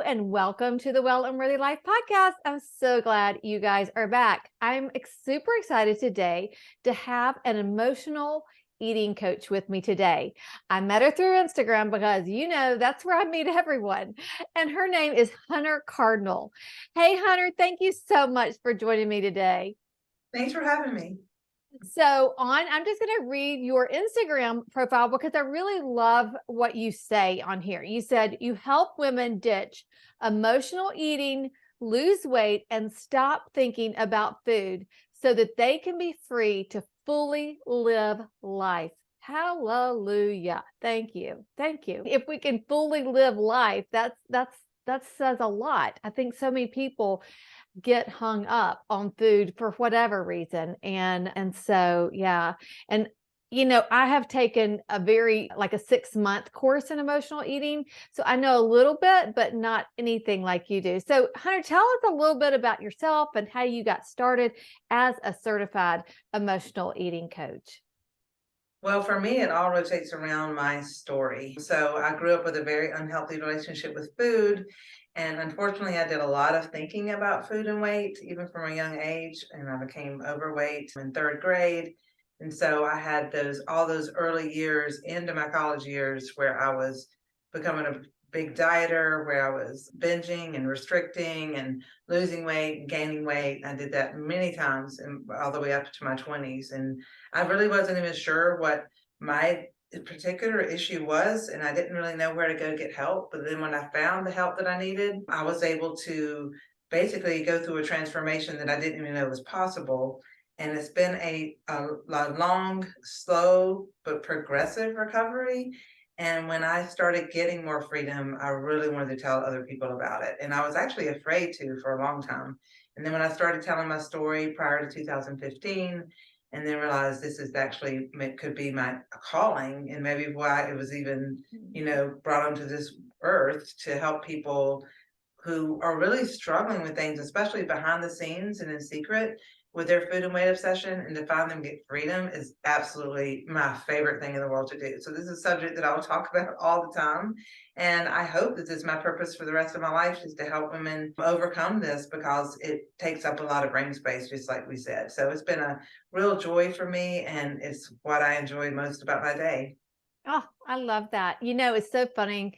and welcome to the Well and Worthy Life podcast. I'm so glad you guys are back. I'm super excited today to have an emotional eating coach with me today. I met her through Instagram because, that's where I meet everyone. And her name is Hunter Cardinal. Hey, Hunter, thank you so much for joining me today. Thanks for having me. I'm just going to read your Instagram profile because I really love what you say on here. You said you help women ditch emotional eating, lose weight, and stop thinking about food so that they can be free to fully live life. Hallelujah. Thank you. Thank you. If we can fully live life, that says a lot. I think so many people get hung up on food for whatever reason. And so, yeah. And, I have taken a 6-month course in emotional eating. So I know a little bit, but not anything like you do. So Hunter, tell us a little bit about yourself and how you got started as a certified emotional eating coach. Well, for me, it all rotates around my story. So I grew up with a very unhealthy relationship with food. And unfortunately, I did a lot of thinking about food and weight, even from a young age. And I became overweight in third grade. And so I had all those early years into my college years where I was becoming a big dieter, where I was binging and restricting and losing weight and gaining weight. I did that many times and all the way up to my 20s. And I really wasn't even sure what my particular issue was, and I didn't really know where to go get help. But then when I found the help that I needed, I was able to basically go through a transformation that I didn't even know was possible. And it's been a long, slow, but progressive recovery. And when I started getting more freedom, I really wanted to tell other people about it. And I was actually afraid to for a long time. And then when I started telling my story prior to 2015, and then realized this is actually could be my calling, and maybe why it was even brought onto this earth to help people who are really struggling with things, especially behind the scenes and in secret with their food and weight obsession, and to find them get freedom is absolutely my favorite thing in the world to do. So this is a subject that I will talk about all the time. And I hope that this is my purpose for the rest of my life, is to help women overcome this, because it takes up a lot of brain space, just like we said. So it's been a real joy for me, and it's what I enjoy most about my day. Oh, I love that. It's so funny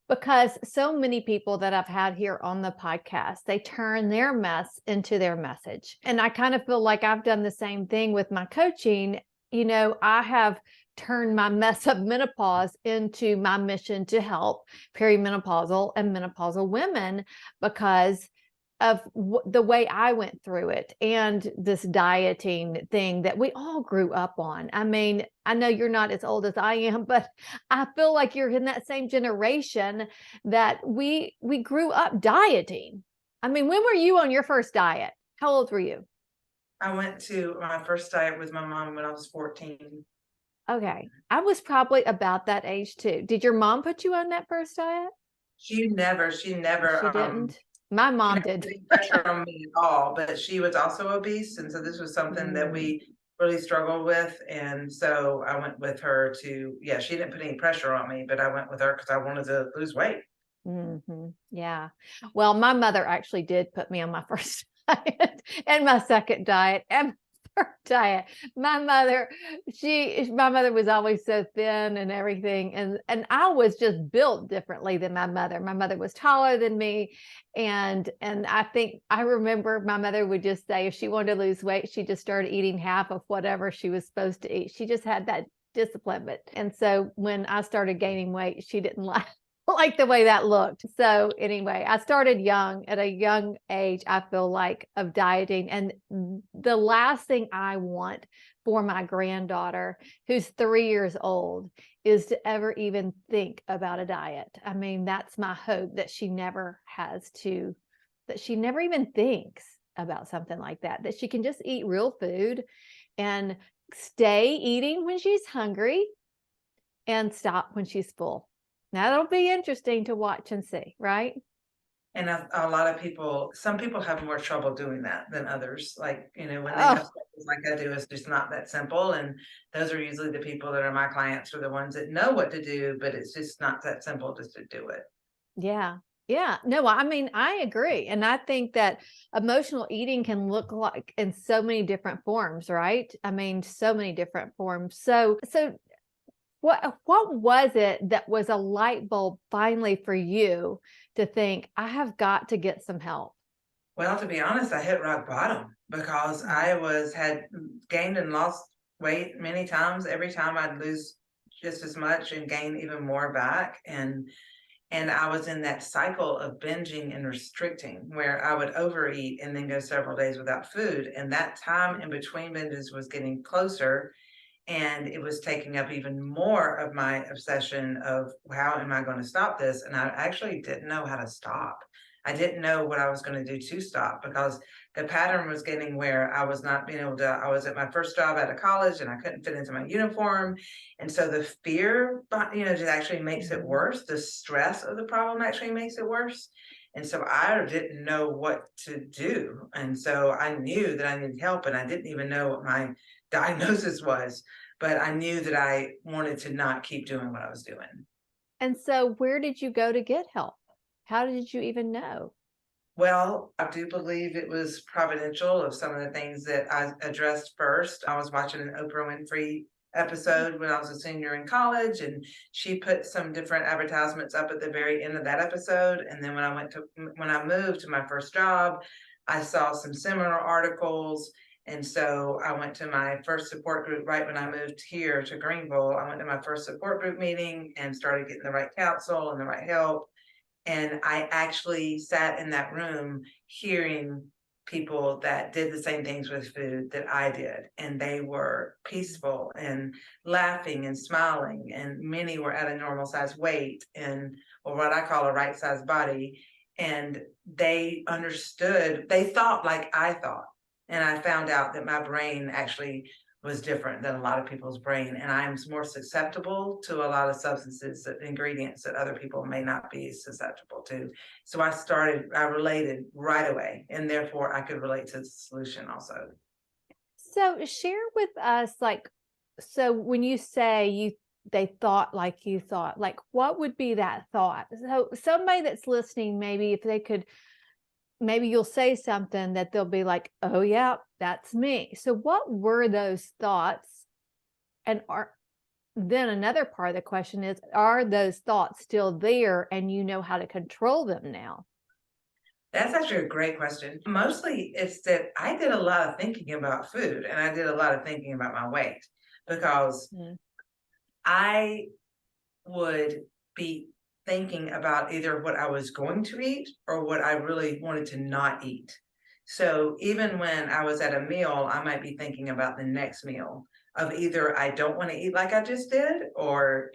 because so many people that I've had here on the podcast, they turn their mess into their message. And I kind of feel like I've done the same thing with my coaching. I have turned my mess of menopause into my mission to help perimenopausal and menopausal women because of the way I went through it and this dieting thing that we all grew up on. I mean, I know you're not as old as I am, but I feel like you're in that same generation that we grew up dieting. I mean, when were you on your first diet? How old were you? I went to my first diet with my mom when I was 14. Okay. I was probably about that age too. Did your mom put you on that first diet? She never She didn't. My she mom never did. put any pressure on me at all, but she was also obese, and so this was something that Mm. we really struggled with. And so I went with her to, yeah, she didn't put any pressure on me, but I went with her because I wanted to lose weight. Yeah. Well, my mother actually did put me on my first diet and my second diet and my third diet. My mother was always so thin and everything. And I was just built differently than my mother. My mother was taller than me. And I think I remember my mother would just say if she wanted to lose weight, she just started eating half of whatever she was supposed to eat. She just had that discipline. And so when I started gaining weight, she didn't like the way that looked. So anyway, I started young at a young age, I feel like, of dieting. And the last thing I want for my granddaughter, who's 3 years old, is to ever even think about a diet. I mean, that's my hope, that she never even thinks about something like that, that she can just eat real food and stay eating when she's hungry and stop when she's full. Now that'll be interesting to watch and see, right? And a lot of people, some people have more trouble doing that than others. Like, when they have Oh, cycles like I do, it's just not that simple. And those are usually the people that are my clients, or the ones that know what to do, but it's just not that simple just to do it. yeah. Yeah, no, I mean, I agree. And I think that emotional eating can look like in so many different forms, right? I mean, so many different forms. So what was it that was a light bulb finally for you to think, I have got to get some help? Well, to be honest, I hit rock bottom because Mhm. had gained and lost weight many times. Every time I'd lose just as much and gain even more back. And I was in that cycle of binging and restricting where I would overeat and then go several days without food. And that time in between binges was getting closer, and it was taking up even more of my obsession of how am I going to stop this? And I actually didn't know how to stop. I didn't know what I was going to do to stop because the pattern was getting where I was not being able to. I was at my first job out of college and I couldn't fit into my uniform. And so the fear, just actually makes it Mhm. worse. The stress of the problem actually makes it worse. And so I didn't know what to do. And so I knew that I needed help, and I didn't even know what my diagnosis was, but I knew that I wanted to not keep doing what I was doing. And so where did you go to get help? How did you even know? Well, I do believe it was providential of some of the things that I addressed first. I was watching an Oprah Winfrey episode when I was a senior in college, and she put some different advertisements up at the very end of that episode. And then when I moved to my first job, I saw some similar articles. And so I went to my first support group right when I moved here to Greenville. I went to my first support group meeting and started getting the right counsel and the right help. And I actually sat in that room hearing people that did the same things with food that I did. And they were peaceful and laughing and smiling. And many were at a normal size weight and, or what I call a right size body. And they understood, they thought like I thought. And I found out that my brain actually was different than a lot of people's brain, and I'm more susceptible to a lot of substances, ingredients that other people may not be susceptible to. So I related right away, and therefore I could relate to the solution also. So share with us, like, so when you say they thought like you thought, like what would be that thought? So somebody that's listening, maybe if they could, maybe you'll say something that they'll be like, oh yeah, that's me. So what were those thoughts? And are then another part of the question is, are those thoughts still there and you know how to control them now? That's actually a great question. Mostly it's that I did a lot of thinking about food, and I did a lot of thinking about my weight because Mm. I would be thinking about either what I was going to eat or what I really wanted to not eat. So even when I was at a meal, I might be thinking about the next meal of either I don't want to eat like I just did, or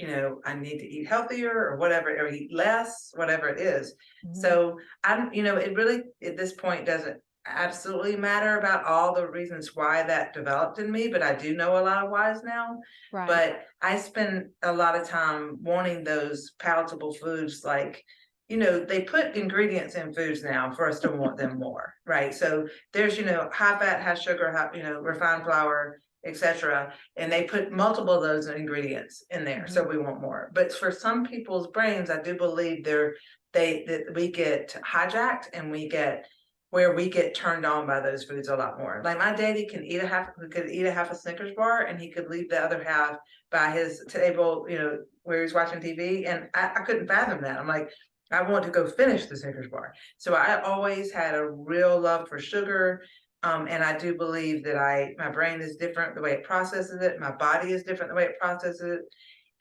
I need to eat healthier or whatever, or eat less, whatever it is. Mhm. So it really at this point doesn't absolutely matter about all the reasons why that developed in me, but I do know a lot of whys now. Right. But I spend a lot of time wanting those palatable foods like, they put ingredients in foods now for us to want them more, right? So there's, high fat, high sugar, high, refined flour, etc. And they put multiple of those ingredients in there. So Mhm. we want more. But for some people's brains, I do believe that we get hijacked and we get turned on by those foods a lot more. Like my daddy could eat a half a Snickers bar, and he could leave the other half by his table, where he's watching TV. And I couldn't fathom that. I'm like, I want to go finish the Snickers bar. So I always had a real love for sugar. And I do believe that my brain is different the way it processes it. My body is different the way it processes it.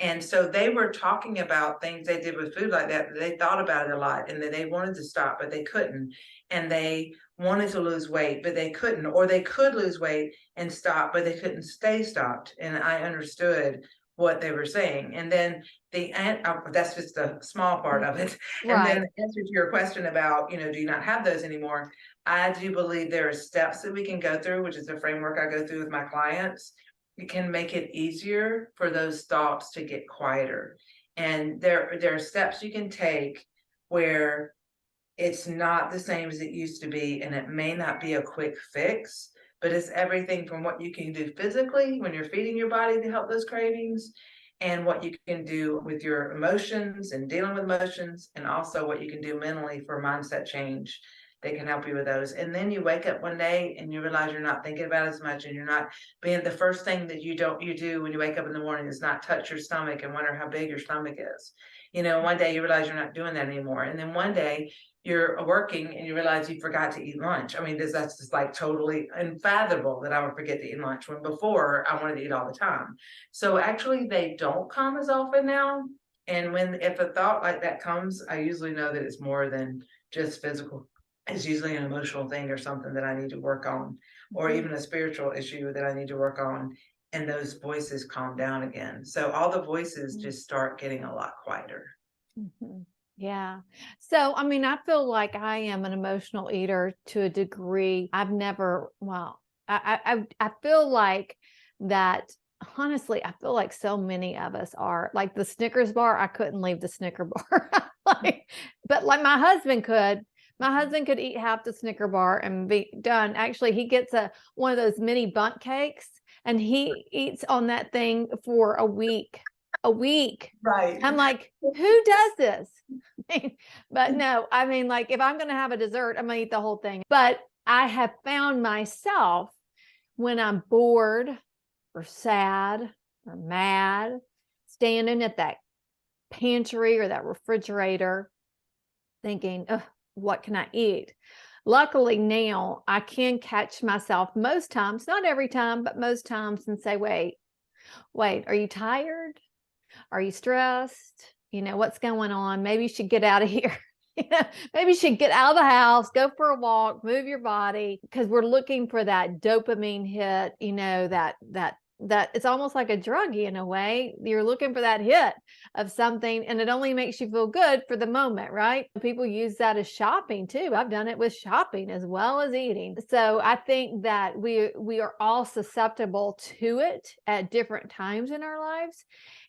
And so they were talking about things they did with food like that. They thought about it a lot, and that they wanted to stop, but they couldn't. And they wanted to lose weight, but they couldn't, or they could lose weight and stop, but they couldn't stay stopped. And I understood what they were saying. And then that's just a small part of it. And then Right. answer to your question about, do you not have those anymore? I do believe there are steps that we can go through, which is the framework I go through with my clients. It can make it easier for those thoughts to get quieter. And there are steps you can take where it's not the same as it used to be, and it may not be a quick fix, but it's everything from what you can do physically when you're feeding your body to help those cravings, and what you can do with your emotions and dealing with emotions, and also what you can do mentally for mindset change that can help you with those. And then you wake up one day and you realize you're not thinking about it as much, and you're not being the first thing that you do when you wake up in the morning is not touch your stomach and wonder how big your stomach is. One day you realize you're not doing that anymore. And then one day you're working and you realize you forgot to eat lunch. I mean, that's just like totally unfathomable that I would forget to eat lunch when before I wanted to eat all the time. So actually they don't come as often now. And if a thought like that comes, I usually know that it's more than just physical. It's usually an emotional thing or something that I need to work on, or Mhm. even a spiritual issue that I need to work on. And those voices calm down again. So all the voices just start getting a lot quieter. Mhm. Yeah. So, I mean, I feel like I am an emotional eater to a degree. I've never, well, I feel like that. Honestly, I feel like so many of us are like the Snickers bar. I couldn't leave the Snicker bar. But like my husband could. My husband could eat half the Snicker bar and be done. Actually, he gets one of those mini bundt cakes and he eats on that thing for a week. A week. Right. I'm like, who does this? But no, I mean, like, if I'm going to have a dessert, I'm going to eat the whole thing. But I have found myself when I'm bored or sad or mad, standing at that pantry or that refrigerator thinking, "Ugh, what can I eat?" Luckily now I can catch myself most times, not every time, but most times, and say, wait, are you tired? Are you stressed? What's going on? Maybe you should get out of here. Maybe you should get out of the house, go for a walk, move your body, because we're looking for that dopamine hit, that it's almost like a druggie in a way. You're looking for that hit of something, and it only makes you feel good for the moment, right? People use that as shopping too. I've done it with shopping as well as eating. So I think that we are all susceptible to it at different times in our lives,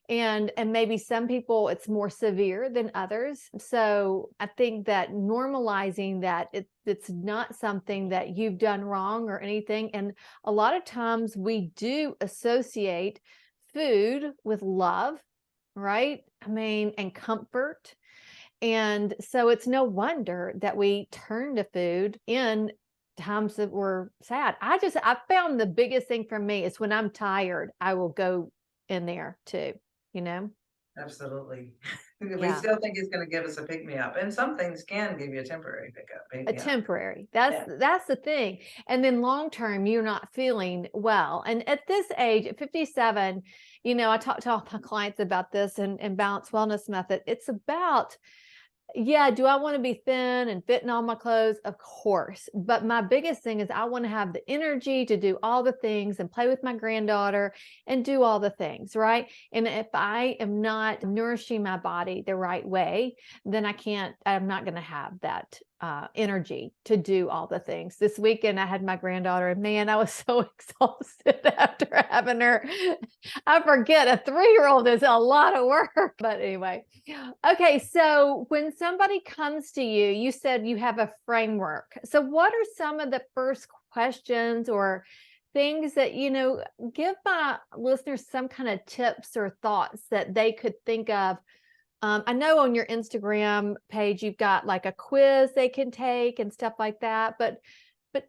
and maybe some people it's more severe than others. So I think that normalizing that it's not something that you've done wrong or anything. And a lot of times we do associate food with love, right? I mean, and comfort. And so it's no wonder that we turn to food in times that we're sad. I found the biggest thing for me is when I'm tired, I will go in there too, you know? Absolutely. We Yeah. still think it's gonna give us a pick me up, and some things can give you a temporary pick A me up. temporary. That's the thing. And then long term, you're not feeling well. And at this age, at 57, I talk to all my clients about this and balanced wellness method. It's about, yeah, do I want to be thin and fit in all my clothes? Of course. But my biggest thing is I want to have the energy to do all the things and play with my granddaughter and do all the things, right? And if I am not nourishing my body the right way, then I'm not going to have that energy to do all the things. This weekend, I had my granddaughter, and man, I was so exhausted after having her. I forget a 3-year-old is a lot of work. But anyway, okay. So when somebody comes to you, you said you have a framework. So what are some of the first questions or things that, give my listeners some kind of tips or thoughts that they could think of? I know on your Instagram page, you've got like a quiz they can take and stuff like that, but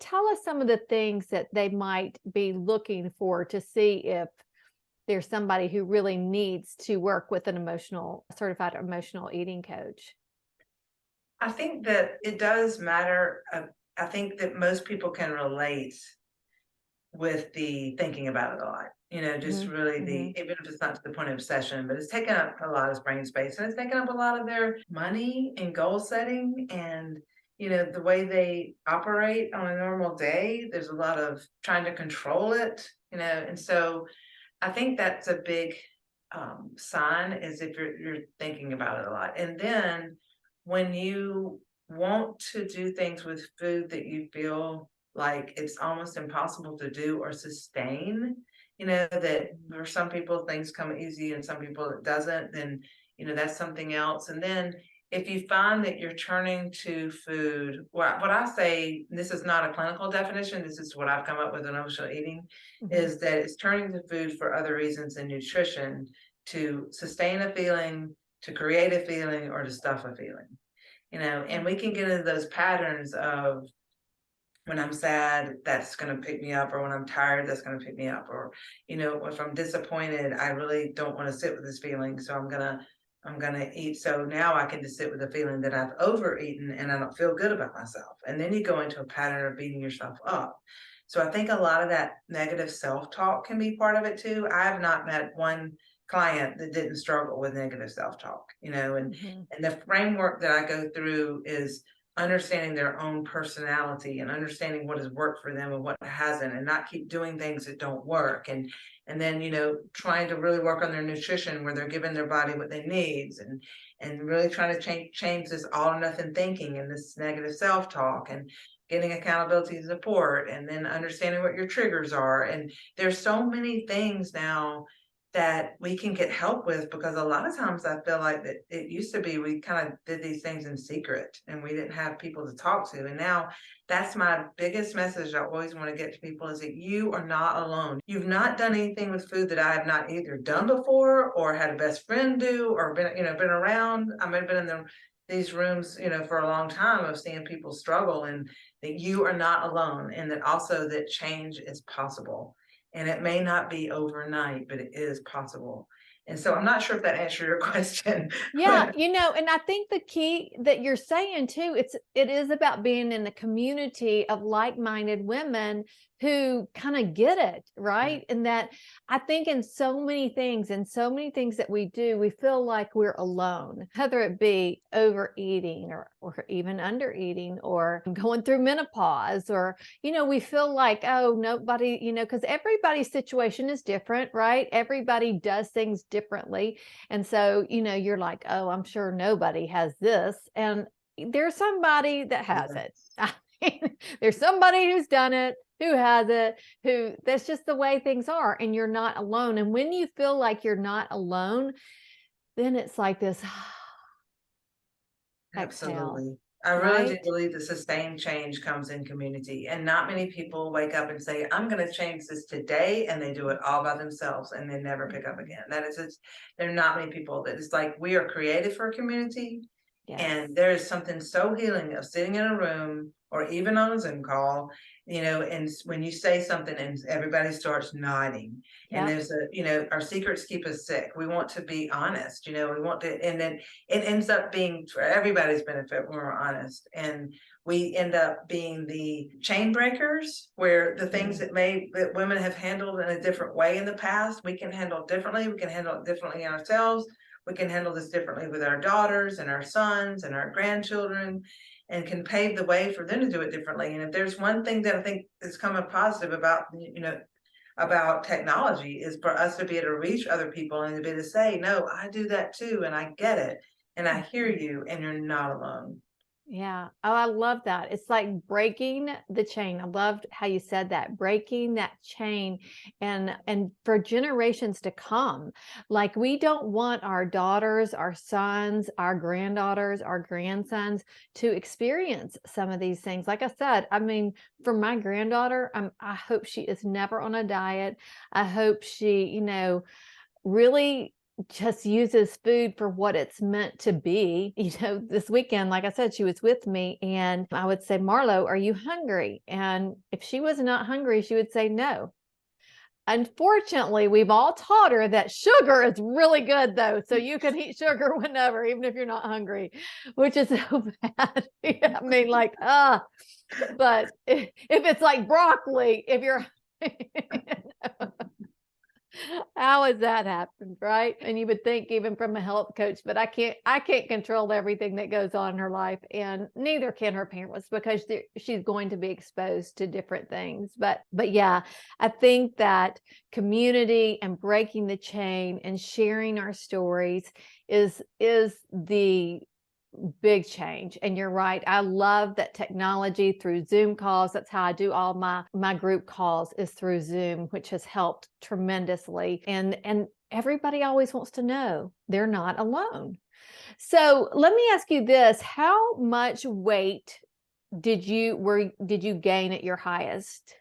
tell us some of the things that they might be looking for to see if there's somebody who really needs to work with an certified emotional eating coach. I think that it does matter. I think that most people can relate with the thinking about it a lot. Just Mhm, really mhm, even if it's not to the point of obsession, but it's taken up a lot of brain space, and it's taken up a lot of their money and goal setting, and the way they operate on a normal day. There's a lot of trying to control it, and so I think that's a big sign, is if you're thinking about it a lot. And then when you want to do things with food that you feel like it's almost impossible to do or sustain, that mhm, for some people things come easy and some people it doesn't, then, that's something else. And then if you find that you're turning to food, what I say, this is not a clinical definition, this is what I've come up with in emotional eating, mhm, is that it's turning to food for other reasons than nutrition to sustain a feeling, to create a feeling, or to stuff a feeling. And we can get into those patterns of, when I'm sad, that's going to pick me up, or when I'm tired, that's going to pick me up, or if I'm disappointed, I really don't want to sit with this feeling, so I'm gonna eat. So now I can just sit with the feeling that I've overeaten and I don't feel good about myself. And then you go into a pattern of beating yourself up. So I think a lot of that negative self-talk can be part of it too. I have not met one client that didn't struggle with negative self-talk, Mhm. and the framework that I go through is understanding their own personality and understanding what has worked for them and what hasn't, and not keep doing things that don't work, and then trying to really work on their nutrition, where they're giving their body what they needs, and really trying to change this all or nothing thinking and this negative self-talk, and getting accountability and support, and then understanding what your triggers are. And there's so many things now that we can get help with, because a lot of times I feel like that it used to be we kind of did these things in secret and we didn't have people to talk to. And now that's my biggest message I always want to get to people, is that you are not alone. You've not done anything with food that I have not either done before, or had a best friend do, or been around. I might have been in these rooms, for a long time, of seeing people struggle, and that you are not alone, and that also that change is possible. And it may not be overnight, but it is possible. And so I'm not sure if that answered your question. Yeah, and I think the key that you're saying too, it is about being in a community of like-minded women who kind of get it, right? And that I think in so many things, that we do, we feel like we're alone, whether it be overeating or even undereating, or going through menopause, or we feel like, oh, nobody, because everybody's situation is different, right? Everybody does things differently. And so, you're like, oh, I'm sure nobody has this. And there's somebody that has it. I mean, there's somebody who's done it, who has it, who that's just the way things are. And you're not alone. And when you feel like you're not alone, then it's like this exhale, Absolutely. I really do right? believe that sustained change comes in community, and not many people wake up and say, I'm going to change this today, and they do it all by themselves and they never pick up Mhm. again. That is, there are not many people that it's like, we are created for community. Yes. And there is something so healing of sitting in a room or even on a Zoom call, and when you say something and everybody starts nodding, and Yep. there's our secrets keep us sick. We want to be honest, we want to, and then it ends up being for everybody's benefit when we're honest. And we end up being the chain breakers, where the things Mhm. that women have handled in a different way in the past, we can handle differently. We can handle it differently ourselves. We can handle this differently with our daughters and our sons and our grandchildren, and can pave the way for them to do it differently. And if there's one thing that I think is coming positive about technology, is for us to be able to reach other people and to be able to say, no, I do that too, and I get it, and I hear Mhm. you, and you're not alone. Yeah. Oh, I love that. It's like breaking the chain. I loved how you said that, breaking that chain, and for generations to come. Like, we don't want our daughters, our sons, our granddaughters, our grandsons to experience some of these things. Like I said, I mean, for my granddaughter, I hope she is never on a diet. I hope she, really just uses food for what it's meant to be. This weekend, like I said, she was with me, and I would say, Marlo, are you hungry? And if she was not hungry, she would say no. Unfortunately, we've all taught her that sugar is really good, though. So you can eat sugar whenever, even if you're not hungry, which is so bad. I mean, like, but if it's like broccoli, if you're how has that happened, right? And you would think, even from a health coach, but I can't control everything that goes on in her life, and neither can her parents, because she's going to be exposed to different things. But yeah, I think that community and breaking the chain and sharing our stories is the big change. And you're right. I love that technology through Zoom calls. That's how I do all my group calls, is through Zoom, which has helped tremendously. And everybody always wants to know they're not alone. So let me ask you this. How much weight did you gain at your highest?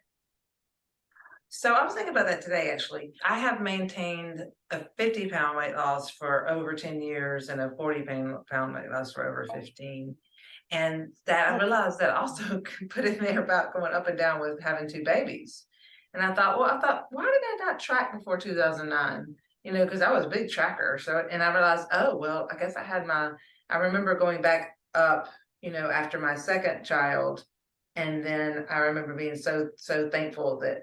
So I was thinking about that today, actually. I have maintained a 50-pound weight loss for over 10 years and a 40-pound weight loss for over 15. And that I That's realized that also put in there about going up and down with having two babies. And I thought, why did I not track before 2009? Because I was a big tracker. So, and I realized, oh, well, I guess I remember going back up, after my second child. And then I remember being so thankful that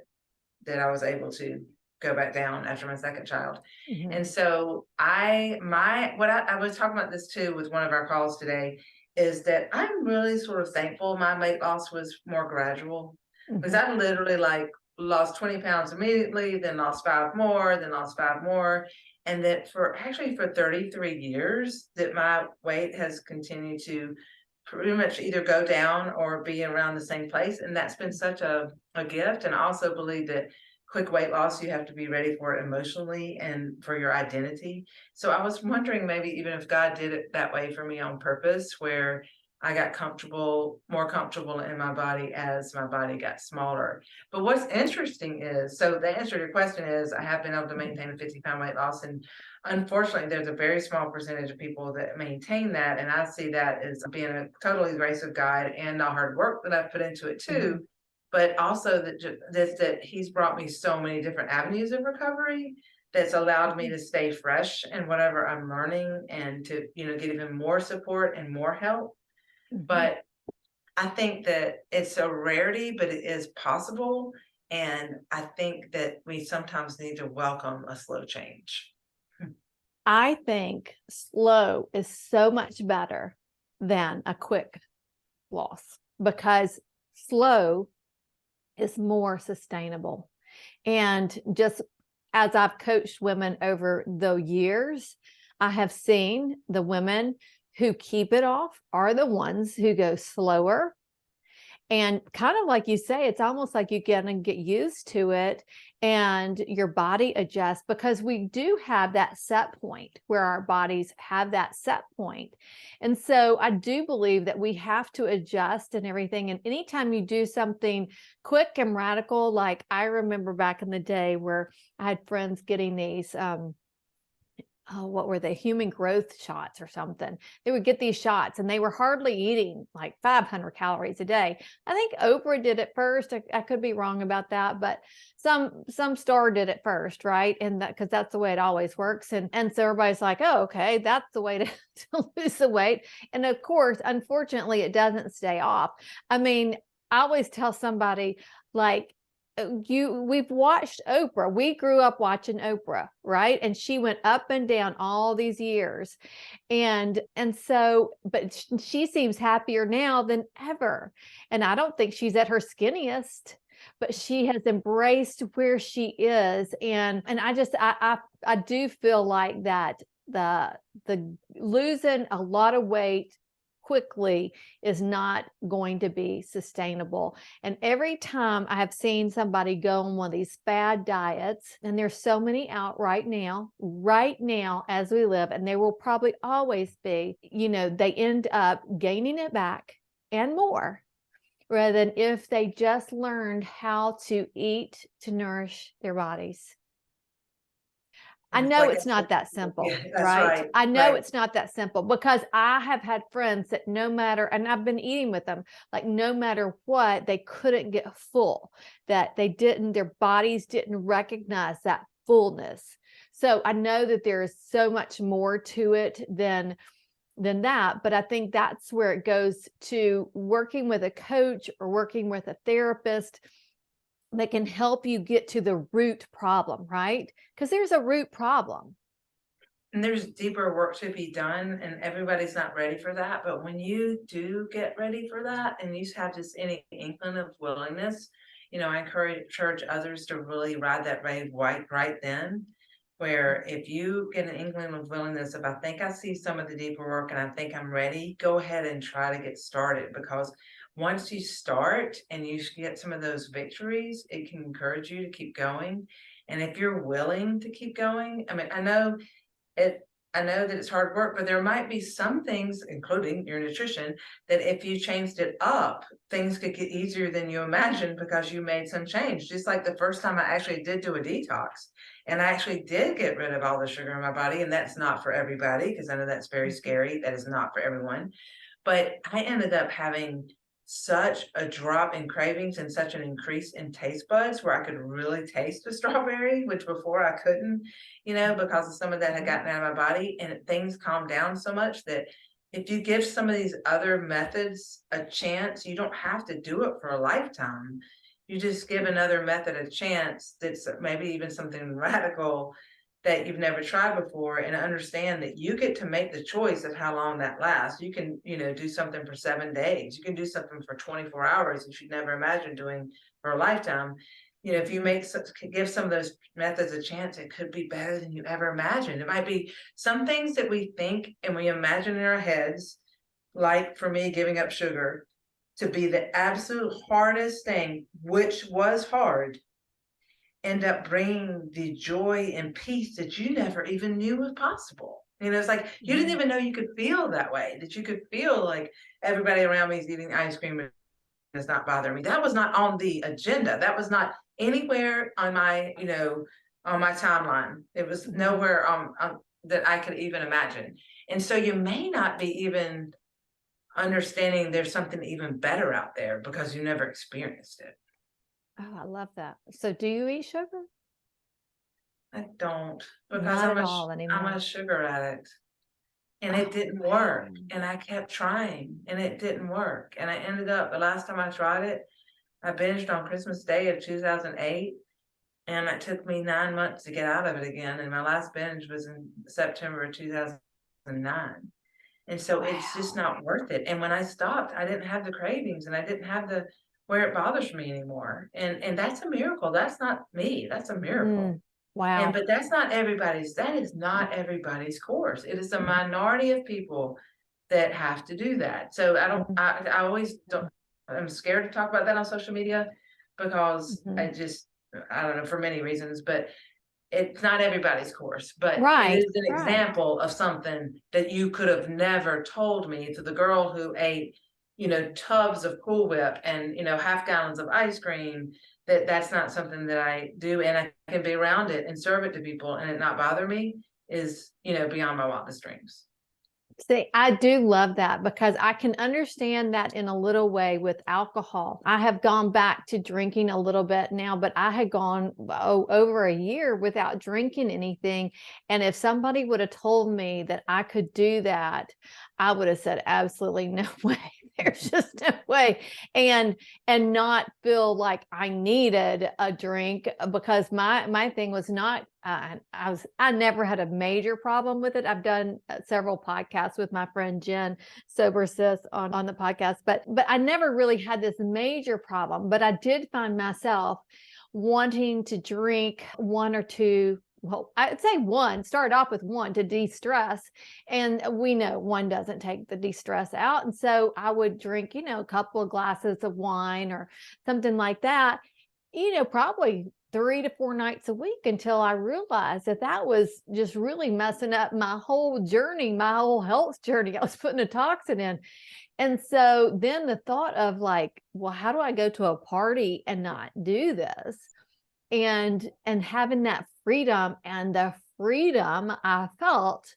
I was able to go back down after my second child. Mhm, And so I was talking about this too with one of our calls today, is that I'm really sort of thankful my weight loss was more gradual, because mhm. I literally like lost 20 pounds immediately, then lost five more, then lost five more. And that for 33 years that my weight has continued to pretty much either go down or be around the same place. And that's been such a gift. And I also believe that quick weight loss, you have to be ready for it emotionally and for your identity. So I was wondering maybe even if God did it that way for me on purpose, where I got more comfortable in my body as my body got smaller. But what's interesting is, so the answer to your question is, I have been able to maintain a 50-pound weight loss. And unfortunately, there's a very small percentage of people that maintain that. And I see that as being a totally grace of God and the hard work that I've put into it Mhm, too. But also that He's brought me so many different avenues of recovery that's allowed me mhm, to stay fresh in whatever I'm learning, and to, get even more support and more help. mhm. But I think that it's a rarity, but it is possible. And I think that we sometimes need to welcome a slow change. I think slow is so much better than a quick loss because slow is more sustainable. And just as I've coached women over the years, I have seen the women who keep it off are the ones who go slower. And kind of like you say, it's almost like you get used to it and your body adjusts, because we do have that set point where our bodies have that set point. And so I do believe that we have to adjust and everything. And anytime you do something quick and radical, like I remember back in the day where I had friends getting these oh, what were they? Human growth shots or something. They would get these shots and they were hardly eating like 500 calories a day. I think Oprah did it first. I could be wrong about that, but some star did it first, right? And that, because that's the way it always works. And so everybody's like, oh, okay, that's the way to, to lose the weight. And of course, unfortunately, it doesn't stay off. I mean, I always tell somebody like, we've watched Oprah. We grew up watching Oprah, right? And she went up and down all these years. And so, but she seems happier now than ever. And I don't think she's at her skinniest, but she has embraced where she is. And I do feel like that the losing a lot of weight quickly is not going to be sustainable. And every time I have seen somebody go on one of these fad diets, and there's so many out right now as we live, and there will probably always be, they end up gaining it back and more, rather than if they just learned how to eat to nourish their bodies. I And it's know like, it's not that yeah, simple, that's right? right. I know Right. it's not that simple, because I have had friends that no matter, and I've been eating with them, like no matter what, they couldn't get full, that their bodies didn't recognize that fullness. So I know that there is so much more to it than that, but I think that's where it goes to working with a coach or working with a therapist that can help you get to the root problem, right? Because there's a root problem. And there's deeper work to be done, and everybody's not ready for that. But when you do get ready for that, and you have just any inkling of willingness, I encourage others to really ride that wave right then. Where if you get an inkling of willingness, if I think I see some of the deeper work and I think I'm ready, go ahead and try to get started, because once you start and you get some of those victories, it can encourage you to keep going. And if you're willing to keep going, I mean, I know it I know that it's hard work, but there might be some things, including your nutrition, that if you changed it up, things could get easier than you imagined because you made some change. Just like the first time I actually did do a detox, and I actually did get rid of all the sugar in my body, and that's not for everybody because I know that's very Mhm. scary. That is not for everyone. But I ended up having such a drop in cravings and such an increase in taste buds where I could really taste the strawberry, which before I couldn't, because of some of that had gotten out of my body, and things calmed down so much that if you give some of these other methods a chance, you don't have to do it for a lifetime. You just give another method a chance that's maybe even something radical that you've never tried before, and understand that you get to make the choice of how long that lasts. You can, do something for 7 days. You can do something for 24 hours that you'd never imagine doing for a lifetime. If you give some of those methods a chance, it could be better than you ever imagined. It might be some things that we think and we imagine in our heads, like for me, giving up sugar, to be the absolute hardest thing, which was hard, end up bringing the joy and peace that you never even knew was possible. It's like you didn't Mhm. even know you could feel that way, that you could feel like everybody around me is eating ice cream and it's not bothering me. That was not on the agenda. That was not anywhere on my timeline. It was Mhm. nowhere that I could even imagine. And so you may not be even understanding there's something even better out there because you never experienced it. Oh, I love that. So do you eat sugar? I don't, because Not at all I'm anymore. a sugar addict, and it Oh, didn't work, man. and I kept trying, and it didn't work, and I ended up the last time I tried it, I binged on Christmas Day of 2008, and it took me 9 months to get out of it again, and my last binge was in September of 2009, and so it's just Wow. not worth it, and when I stopped, I didn't have the cravings, and I didn't have the where it bothers me anymore, and that's a miracle. That's not me, that's a miracle. Mm. Wow. But that is not everybody's course. It is a minority of people that have to do that. So I always don't, I'm scared to talk about that on social media because Mhm. I don't know, for many reasons, but it's not everybody's course, but it Right, is an right. example of something that you could have never told me, to the girl who ate, tubs of Cool Whip and, half gallons of ice cream, that's not something that I do, and I can be around it and serve it to people and it not bother me is, beyond my wildest dreams. See, I do love that because I can understand that in a little way with alcohol. I have gone back to drinking a little bit now, but I had gone over a year without drinking anything. And if somebody would have told me that I could do that, I would have said, absolutely no way. There's just no way. And not feel like I needed a drink because my thing was not I never had a major problem with it. I've done several podcasts with my friend Jen Sober Sis on the podcast, but I never really had this major problem. But I did find myself wanting to drink one or two. Well, I'd say one, start off with one to de-stress. And we know one doesn't take the de-stress out. And so I would drink, a couple of glasses of wine or something like that, probably 3 to 4 nights a week until I realized that that was just really messing up my whole journey, my whole health journey. I was putting a toxin in. And so then the thought of like, well, how do I go to a party and not do this? And having that freedom and the freedom I felt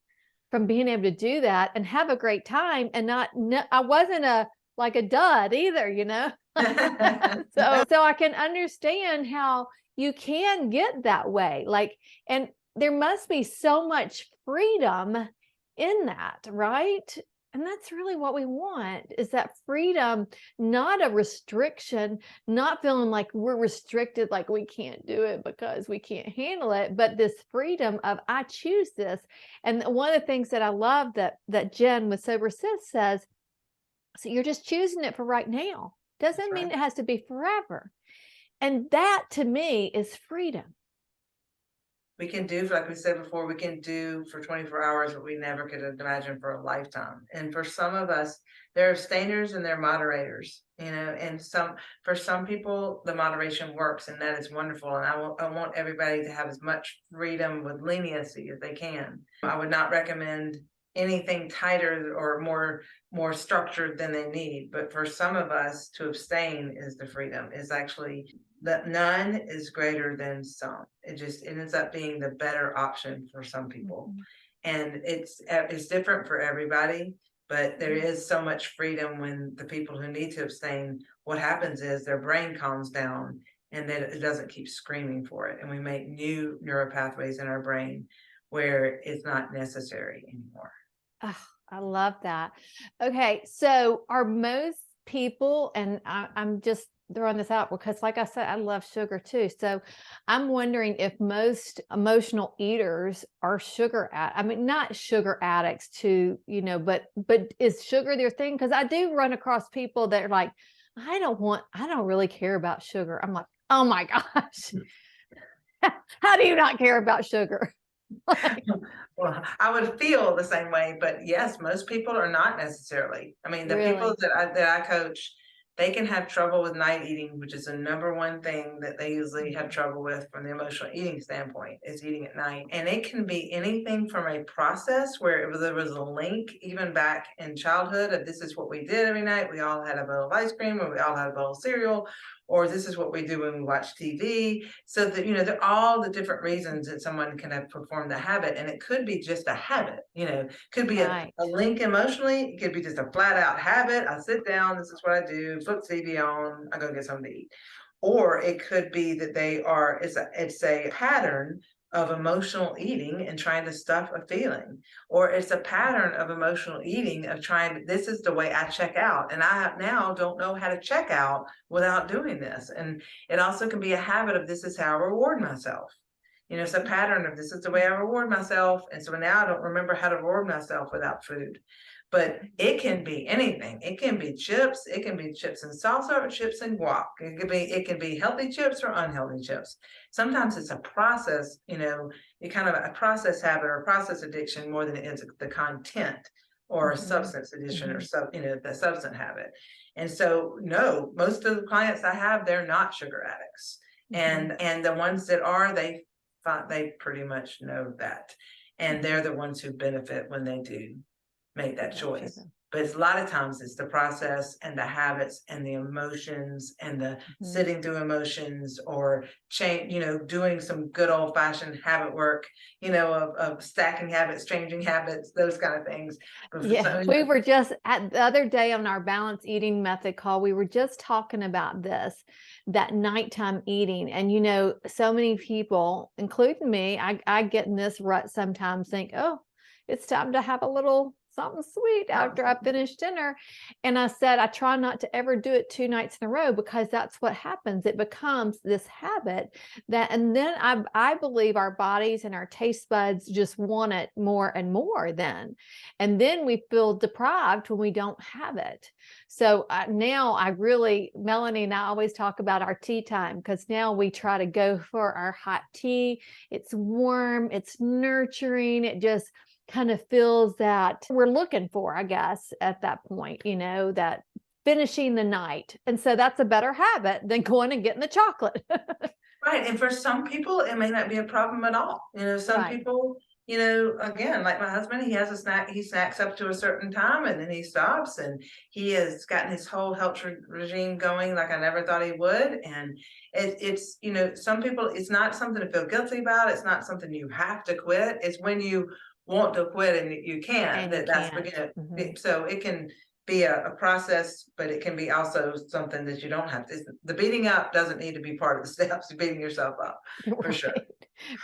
from being able to do that and have a great time and not no, I wasn't a like a dud either. So I can understand how you can get that way. Like, and there must be so much freedom in that, right? And that's really what we want is that freedom, not a restriction, not feeling like we're restricted, like we can't do it because we can't handle it, but this freedom of I choose this. And one of the things that I love that Jen with Sober Sis says, so you're just choosing it for right now. That's Doesn't mean right. it has to be forever. And that to me is freedom. We can do, like we said before, we can do for 24 hours what we never could have imagined for a lifetime. And for some of us, there are abstainers and there are moderators, and for some people, the moderation works and that is wonderful. And I want everybody to have as much freedom with leniency as they can. I would not recommend anything tighter or more structured than they need. But for some of us, to abstain is the freedom, is actually that none is greater than some. It ends up being the better option for some people. And it's different for everybody, but there is so much freedom when the people who need to abstain, what happens is their brain calms down and then it doesn't keep screaming for it. And we make new neural pathways in our brain where it's not necessary anymore. Oh, I love that. Okay, so are most people, and I'm just throwing this out because, like I said, I love sugar too. So I'm wondering if most emotional eaters are I mean, not sugar addicts too, but is sugar their thing? Because I do run across people that are like, I don't really care about sugar. I'm like, oh my gosh, how do you not care about sugar? Like, Well, I would feel the same way, but yes, most people are not necessarily. I mean, the people really? that I coach, they can have trouble with night eating, which is the number one thing that they usually have trouble with from the emotional eating standpoint, is eating at night. And it can be anything from a process where there was a link even back in childhood of this is what we did every night. We all had a bowl of ice cream, or we all had a bowl of cereal, or this is what we do when we watch TV. So that, they're all the different reasons that someone can have performed the habit. And it could be just a habit, could be Right. a link emotionally. It could be just a flat out habit. I sit down, this is what I do, flip TV on, I go get something to eat. Or it could be that it's a pattern of emotional eating and trying to stuff a feeling, or it's a pattern of emotional eating of this is the way I check out, and I now don't know how to check out without doing this. And it also can be a habit of this is how I reward myself. It's a pattern of this is the way I reward myself, and so now I don't remember how to reward myself without food. But it can be anything. It can be chips. It can be chips and salsa or chips and guac. It can be healthy chips or unhealthy chips. Sometimes it's a process, it kind of a process habit or a process addiction more than it is the content or a substance addiction or the substance habit. And so, no, most of the clients I have, they're not sugar addicts. And the ones that are, they pretty much know that. And they're the ones who benefit when they do make that choice. But it's a lot of times it's the process and the habits and the emotions and the sitting through emotions or doing some good old fashioned habit work, of stacking habits, changing habits, those kind of things. Yeah, we were just at the other day on our balance eating method call, we were just talking about this, that nighttime eating. And, so many people, including me, I get in this rut sometimes, think, oh, it's time to have a little something sweet after I finish dinner. And I said, I try not to ever do it 2 nights in a row because that's what happens. It becomes this habit and then I believe our bodies and our taste buds just want it more and more then. And then we feel deprived when we don't have it. So now Melanie and I always talk about our tea time because now we try to go for our hot tea. It's warm, it's nurturing, it just kind of feels that we're looking for, I guess, at that point, that finishing the night. And so that's a better habit than going and getting the chocolate. Right. And for some people, it may not be a problem at all. Some Right. people, again, like my husband, he has a snack, he snacks up to a certain time and then he stops, and he has gotten his whole health regime going like I never thought he would. And it's, some people, it's not something to feel guilty about. It's not something you have to quit. It's when you want to quit and you can't, And you that's can't. so it can be a process, but it can be also something that you don't have to. The beating up doesn't need to be part of the steps to beating yourself up, for sure.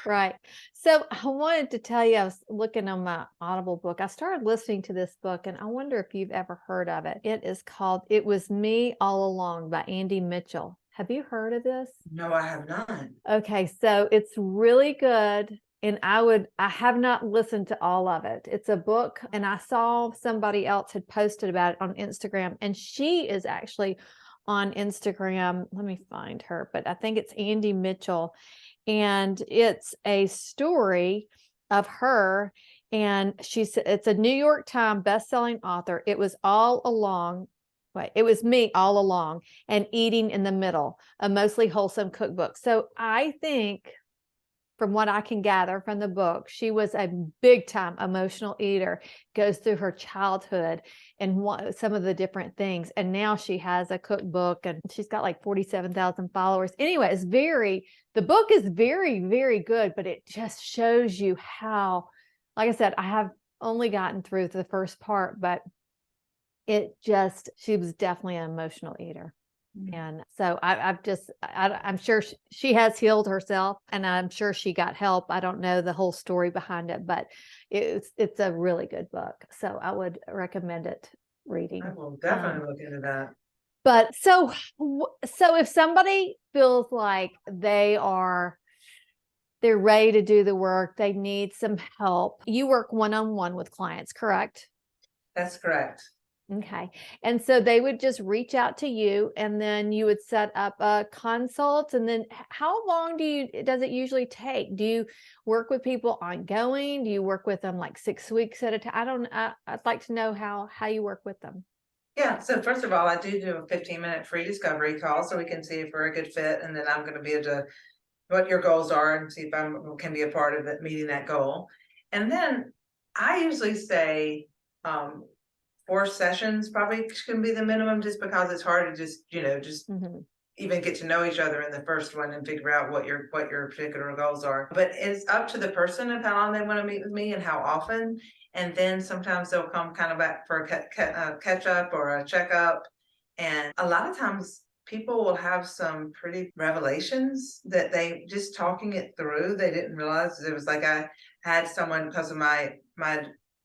Right. So I wanted to tell you, I was looking on my Audible book. I started listening to this book, and I wonder if you've ever heard of it. It is called It Was Me All Along by Andy Mitchell. Have you heard of this? No, I have not. Okay, so it's really good. And I have not listened to all of it. It's a book, and I saw somebody else had posted about it on Instagram, and she is actually on Instagram. Let me find her, but I think it's Andy Mitchell. and it's a story of her. And it's a New York Times best-selling author. It was all along, wait, it was me all along, and Eating in the Middle, a mostly wholesome cookbook. So I think, from what I can gather from the book, she was a big time emotional eater, goes through her childhood and some of the different things. And now she has a cookbook and she's got like 47,000 followers. Anyway, the book is very, very good, but it just shows you how, like I said, I have only gotten through the first part, but she was definitely an emotional eater. And so I'm sure she has healed herself, and I'm sure she got help. I don't know the whole story behind it, but it's a really good book. So I would recommend it reading. I will definitely look into that. But so if somebody feels like they're ready to do the work, they need some help. You work one-on-one with clients, correct? That's correct. Okay. And so they would just reach out to you, and then you would set up a consult. And then how long does it usually take? Do you work with people ongoing? Do you work with them like 6 weeks at a time? I'd like to know how you work with them. Yeah, so first of all, I do a 15-minute free discovery call so we can see if we're a good fit, and then I'm going to be able to what your goals are and see if I can be a part of it, meeting that goal. And then I usually say 4 sessions probably can be the minimum, just because it's hard to just even get to know each other in the first one and figure out what your particular goals are. But it's up to the person of how long they want to meet with me and how often. And then sometimes they'll come kind of back for a catch up or a checkup. And a lot of times people will have some pretty revelations that they just talking it through. They didn't realize it was like I had someone, because of my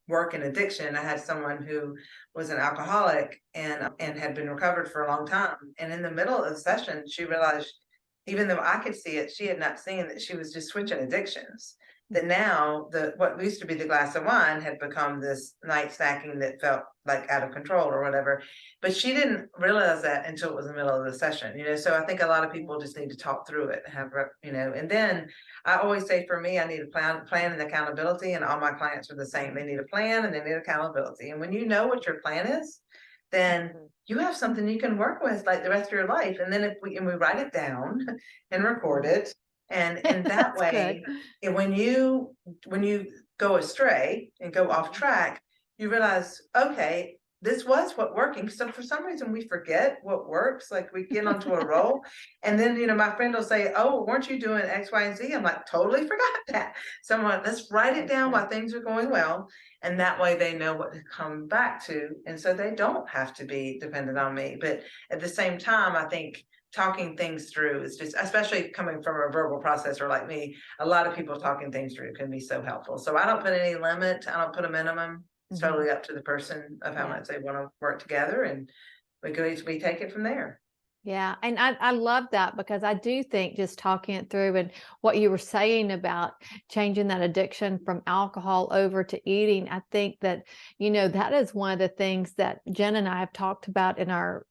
work in addiction, I had someone who was an alcoholic and had been recovered for a long time. And in the middle of the session, she realized, even though I could see it, she had not seen that she was just switching addictions. That now what used to be the glass of wine had become this night snacking that felt like out of control or whatever. But she didn't realize that until it was the middle of the session, So I think a lot of people just need to talk through it and and then I always say, for me, I need a plan and accountability, and all my clients are the same. They need a plan and they need accountability. And when you know what your plan is, then you have something you can work with like the rest of your life. And then if we write it down and record it, and that way, and when you go astray and go off track, you realize, okay, this was what working. So for some reason we forget what works, like we get onto a roll. And then, my friend will say, oh, weren't you doing X, Y, and Z? I'm like, totally forgot that. So I'm like, let's write it down while things are going well. And that way they know what to come back to. And so they don't have to be dependent on me. But at the same time, I think talking things through is just, especially coming from a verbal processor like me, a lot of people talking things through can be so helpful. So I don't put any limit. I don't put a minimum. It's totally up to the person of how much they want to work together, and we take it from there. Yeah. And I love that, because I do think just talking it through, and what you were saying about changing that addiction from alcohol over to eating, I think that, that is one of the things that Jen and I have talked about in our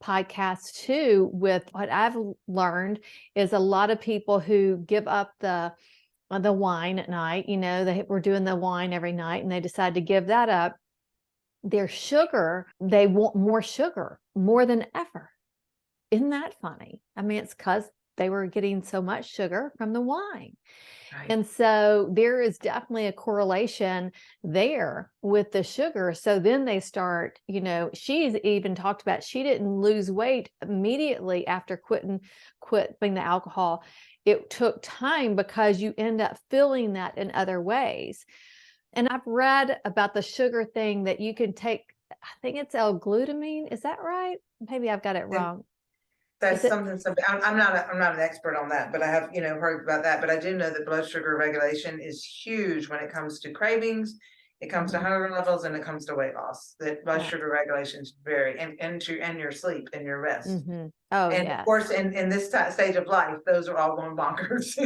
podcast too. With what I've learned is a lot of people who give up the wine at night, they were doing the wine every night and they decide to give that up. Their sugar, they want more sugar more than ever. Isn't that funny? I mean, it's because they were getting so much sugar from the wine. Right. And so there is definitely a correlation there with the sugar. So then they start, she's even talked about, she didn't lose weight immediately after quitting the alcohol. It took time, because you end up feeling that in other ways. And I've read about the sugar thing that you can take, I think it's L-glutamine. Is that right? Maybe I've got it wrong. That's something I'm not an expert on that, but I have, heard about that. But I do know that blood sugar regulation is huge when it comes to cravings It comes to Mhm. hunger levels and it comes to weight loss. That blood Yeah. sugar regulations vary, and your sleep and your rest. Oh, And of yes. course, in this stage of life, those are all going bonkers.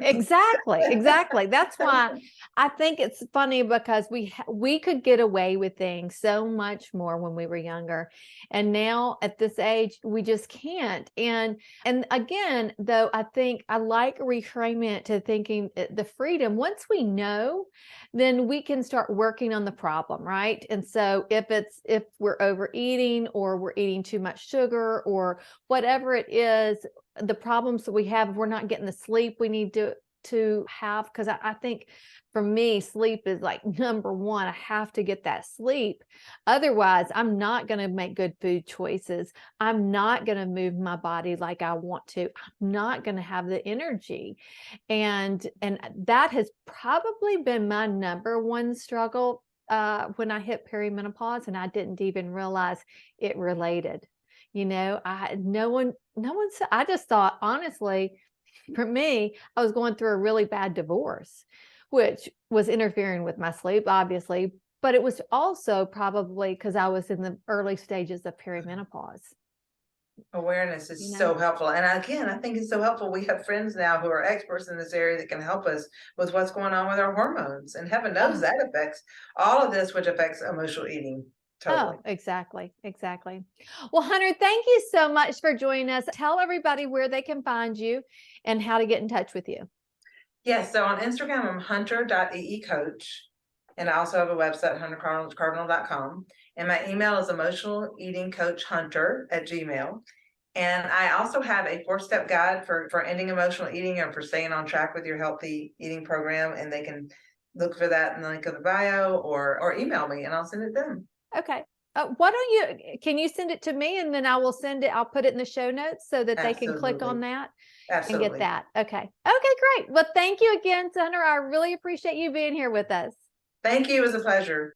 Exactly, exactly. That's why I think it's funny because we could get away with things so much more when we were younger. And now at this age, we just can't. And again, though, I think I like reframing it to thinking the freedom. Once we know, then we can start working on the problem, right? And so if we're overeating or we're eating too much sugar or whatever it is, the problems that we have, if we're not getting the sleep we need to have, because I think for me, sleep is like number one. I have to get that sleep. Otherwise, I'm not going to make good food choices. I'm not going to move my body like I want to. I'm not going to have the energy. And that has probably been my number one struggle when I hit perimenopause, and I didn't even realize it related. No one said. I just thought, honestly, for me, I was going through a really bad divorce, which was interfering with my sleep, obviously, but it was also probably because I was in the early stages of perimenopause, Awareness you is know? so helpful. And again, I think it's so helpful. We have friends now who are experts in this area that can help us with what's going on with our hormones. And heaven knows Oh, that affects all of this, which affects emotional eating totally. oh, exactly, exactly. Well, Hunter, thank you so much for joining us. Tell everybody where they can find you and how to get in touch with you. Yes, so on Instagram, I'm hunter.eecoach. And I also have a website, huntercardinal.com. And my email is emotionaleatingcoachhunter@gmail. And I also have a 4-step guide for ending emotional eating or for staying on track with your healthy eating program. And they can look for that in the link of the bio or email me and I'll send it to them. Okay. Why don't can you send it to me and then I will send it, I'll put it in the show notes so that they can click on Absolutely. that and get Absolutely. that. Okay. Okay, great. Well, thank you again, Hunter. I really appreciate you being here with us. Thank you. It was a pleasure.